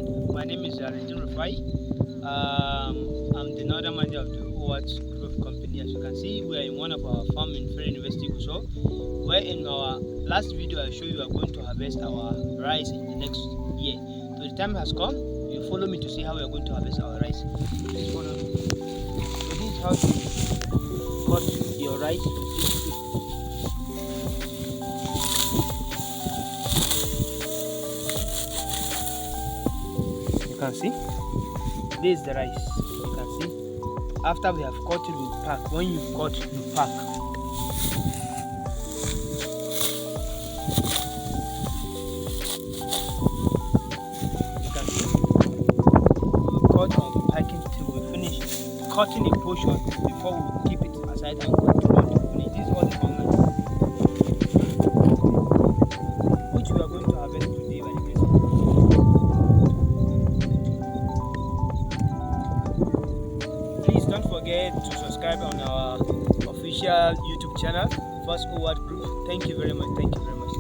everyone. My name is Alijin Rufai. I'm the northern manager of the Owat Group Company. As you can see, we are in one of our farm in Federal University Gusau, where in our last video I showed you we are going to harvest our rice in the next year. So the time has come. You follow me to see how we are going to harvest our rice. Please follow me. So this is how you cut your rice. You can see this is the rice. You can see after we have cut it, we pack. When you cut, you pack. You can see we cut and we packing till we finish cutting a portion before we keep it aside and continue to finish. This is all the formula which we are going to harvest today by the grace of God. Please don't forget to subscribe on our official YouTube channel, First Owat Group. Thank you very much. Thank you very much.